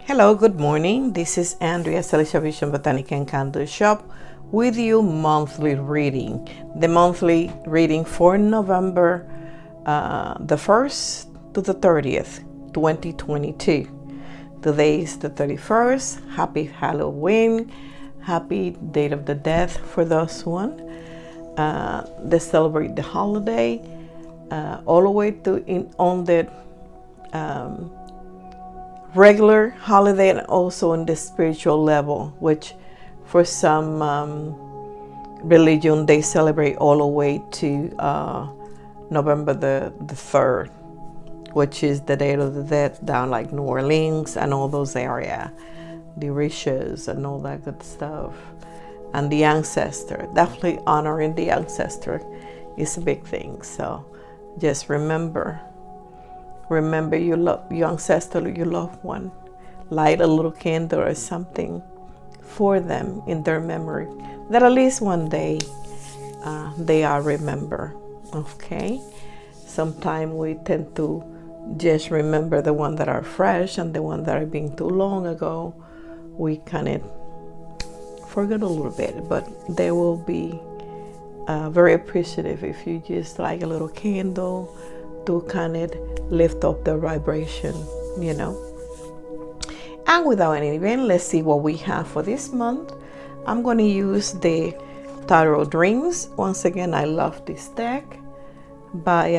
Hello, good morning. This is Andrea, Celestial Vision Botanic and Candle Shop with you monthly reading. The monthly reading for November the 1st to the 30th, 2022. Today is the 31st. Happy Halloween. Happy Date of the Death for those one. They celebrate the holiday all the way to on the regular holiday and also on the spiritual level, which for some religion they celebrate all the way to November the 3rd, which is the Day of the Dead down like New Orleans and all those area, the riches and all that good stuff. And the ancestor, definitely honoring the ancestor is a big thing. So just remember your ancestor, your loved one. Light a little candle or something for them in their memory, that at least one day they are remember. Okay, sometimes we tend to just remember the one that are fresh, and the one that are being too long ago we kind of forget a little bit, but they will be very appreciative if you just like a little candle to kind of lift up the vibration, And without any event, let's see what we have for this month. I'm going to use the Tarot Dreams. Once again, I love this deck by,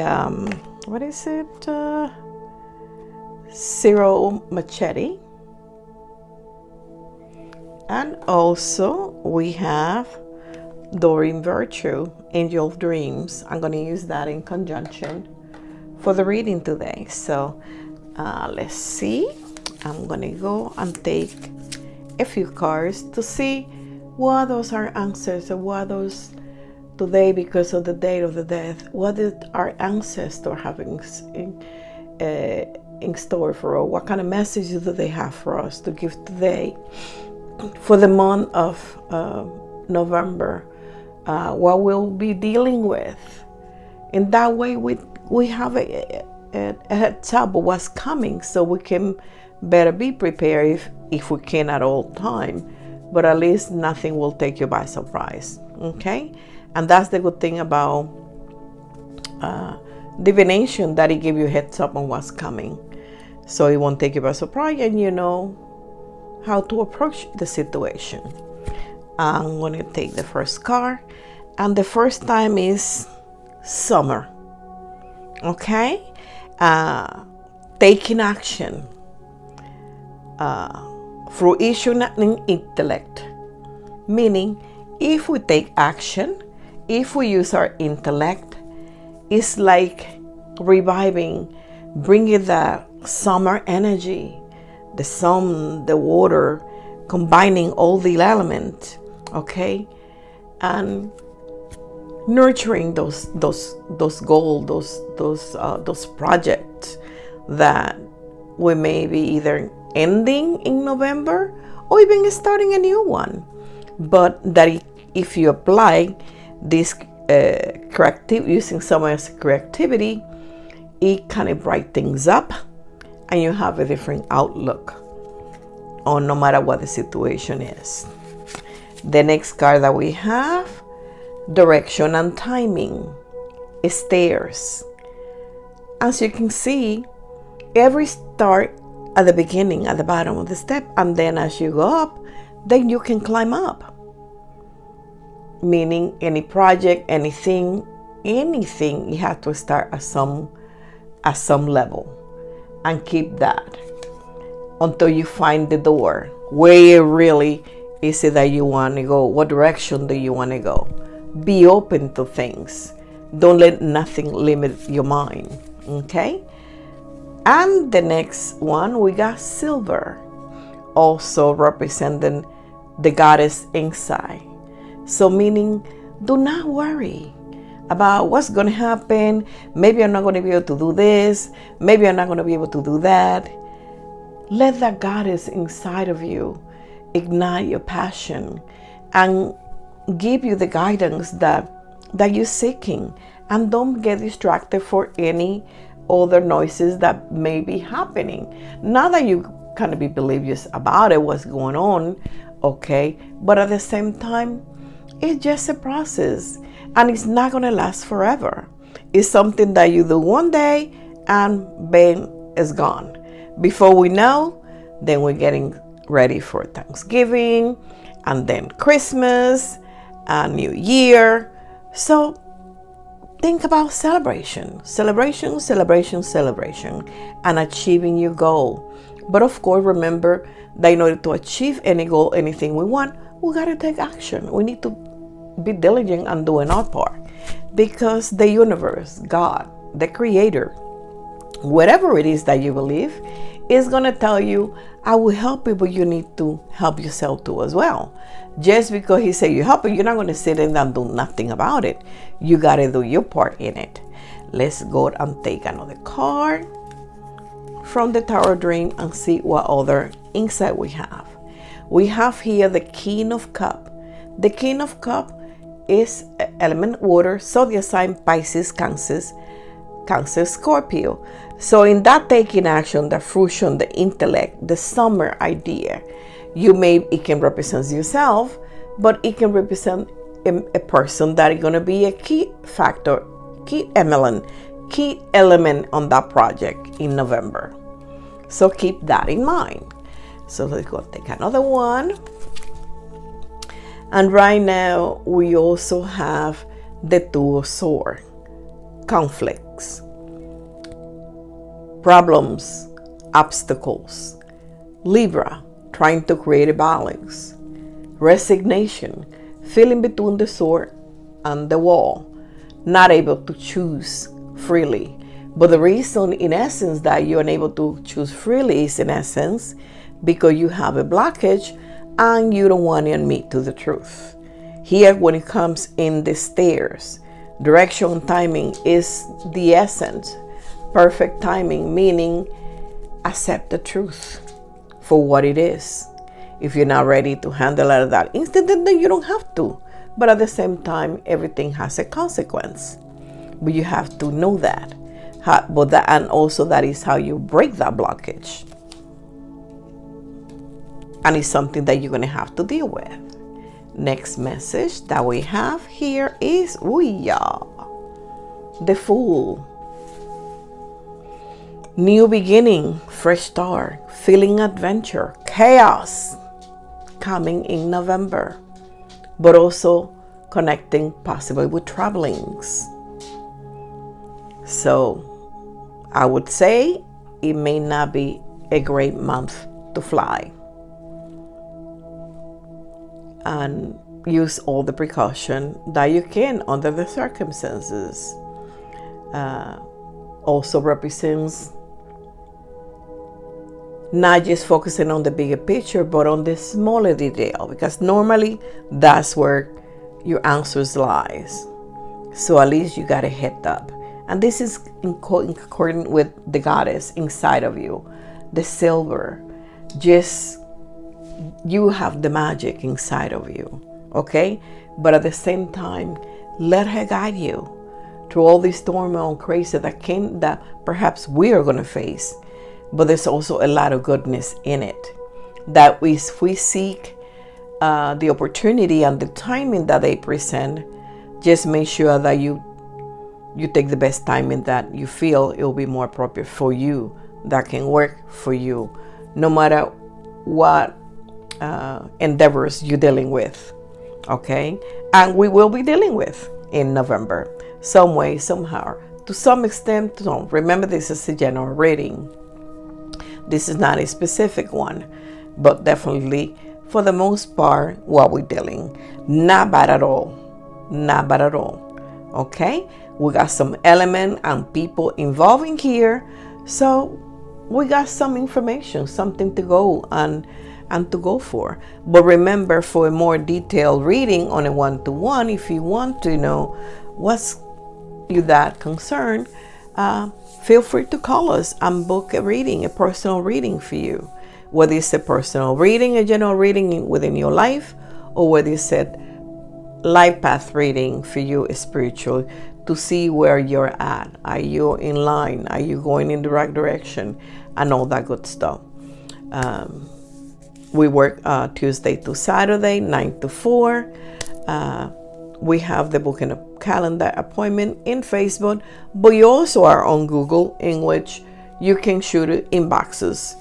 what is it? Ciro Machete. And also we have Doreen Virtue, Angel of Dreams. I'm going to use that in conjunction for the reading today. So let's see. I'm going to go and take a few cards to see what those are ancestors, what those today, because of the date of the death, what did our ancestors having in store for us? What kind of messages do they have for us to give today for the month of November? What we'll be dealing with. In that way, we have a heads up of what's coming, so we can better be prepared if we can at all time. But at least nothing will take you by surprise. Okay, and that's the good thing about divination, that it gives you a heads up on what's coming, so it won't take you by surprise, and you know how to approach the situation. I'm going to take the first card, and the first time is summer. Okay, taking action, fruition and intellect. Meaning, if we take action, if we use our intellect, it's like reviving, bringing the summer energy, the sun, the water, combining all the elements, okay, and nurturing those goals, those projects that we may be either ending in November or even starting a new one. But that if you apply this using someone's creativity, it kind of bright things up, and you have a different outlook on no matter what the situation is. The next card that we have, direction and timing, stairs. As you can see, every start at the beginning, at the bottom of the step, and then as you go up, then you can climb up. Meaning any project, anything, you have to start at some level, and keep that until you find the door where really is it that you want to go. What direction do you want to go? Be open to things. Don't let nothing limit your mind. Okay? And the next one, we got silver, also representing the goddess inside. So meaning, do not worry about what's going to happen. Maybe I'm not going to be able to do this. Maybe I'm not going to be able to do that. Let that goddess inside of you ignite your passion and give you the guidance that you're seeking. And don't get distracted for any other noises that may be happening. Not that you kind of be oblivious about it, what's going on, okay? But at the same time, it's just a process, and it's not going to last forever. It's something that you do one day and bang, it's gone. Before we know, then we're getting ready for Thanksgiving, and then Christmas, and New Year. So think about celebration, and achieving your goal. But of course, remember that in order to achieve any goal, anything we want, we got to take action. We need to be diligent and doing our part, because the universe, God, the creator, whatever it is that you believe, is going to tell you, I will help you, but you need to help yourself too as well. Just because he said you help it, you're not going to sit in and do nothing about it. You got to do your part in it. Let's go and take another card from the Tarot Dream and see what other insight we have. We have here the King of Cups. The King of Cups is element water, zodiac sign Pisces, Cancer, Scorpio. So in that taking action, the fruition, the intellect, the summer idea, it can represent yourself, but it can represent a person that is going to be a key factor, key element on that project in November. So keep that in mind. So let's go take another one. And right now we also have the Two of Swords. Conflicts, problems, obstacles. Libra, trying to create a balance. Resignation, feeling between the sword and the wall, not able to choose freely. But the reason, in essence, that you're unable to choose freely is, in essence, because you have a blockage and you don't want to admit to the truth. Here, when it comes in the stairs, direction timing is the essence. Perfect timing, meaning accept the truth for what it is. If you're not ready to handle it at that instant, then you don't have to. But at the same time, everything has a consequence. But you have to know that. And also that is how you break that blockage. And it's something that you're going to have to deal with. Next message that we have here is the Fool. New beginning, fresh start, feeling adventure, chaos coming in November, but also connecting possibly with travelings. So I would say it may not be a great month to fly. And use all the precaution that you can under the circumstances. Also represents not just focusing on the bigger picture, but on the smaller detail, because normally that's where your answers lies. So at least you got a head up. And this is in accordance with the goddess inside of you, the silver. Just, you have the magic inside of you, okay? But at the same time, let her guide you through all this turmoil and crazy that perhaps we are going to face. But there's also a lot of goodness in it. That if we seek the opportunity and the timing that they present, just make sure that you take the best timing that you feel it will be more appropriate for you, that can work for you, no matter what endeavors you're dealing with, okay? And we will be dealing with in November, some way, somehow, to some extent. Don't remember, this is a general reading. This is not a specific one, but definitely, for the most part, what we're dealing, not bad at all, okay? We got some element and people involving here, so we got some information, something to go and to go for. But remember, for a more detailed reading on a one-to-one, if you want to know what's you that concerned, feel free to call us and book a reading, a personal reading for you. Whether it's a personal reading, a general reading within your life, or whether it's a life path reading for you, spiritual, to see where you're at. Are you in line? Are you going in the right direction? And all that good stuff. We work Tuesday to Saturday, 9 to 4. We have the booking a calendar appointment in Facebook, but you also are on Google, in which you can shoot inboxes.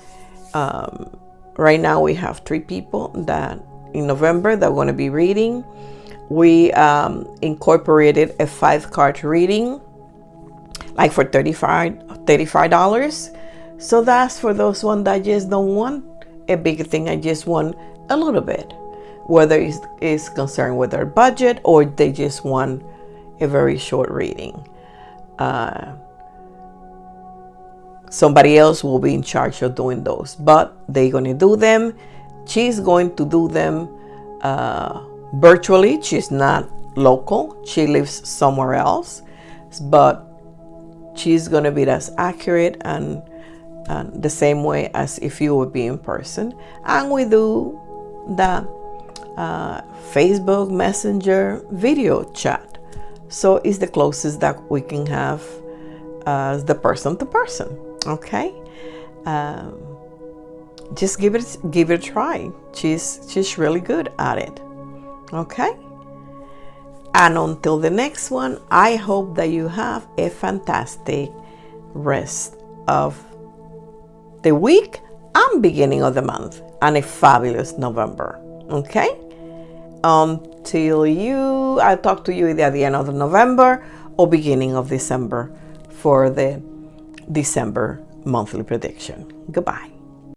Right now we have 3 people that in November that are going to be reading. We incorporated a 5-card reading, like for $35. So that's for those one that just don't want a big thing. I just want a little bit, whether it's concerned with their budget or they just want a very short reading. Somebody else will be in charge of doing those, but they're going to do them. She's going to do them virtually. She's not local. She lives somewhere else, but she's going to be as accurate and the same way as if you would be in person. And we do the Facebook Messenger video chat. So it's the closest that we can have as the person to person. Okay, just give it a try. She's really good at it. Okay, and until the next one, I hope that you have a fantastic rest of the week and beginning of the month, and a fabulous November. Okay, I'll talk to you either at the end of November or beginning of December for the December monthly prediction. Goodbye.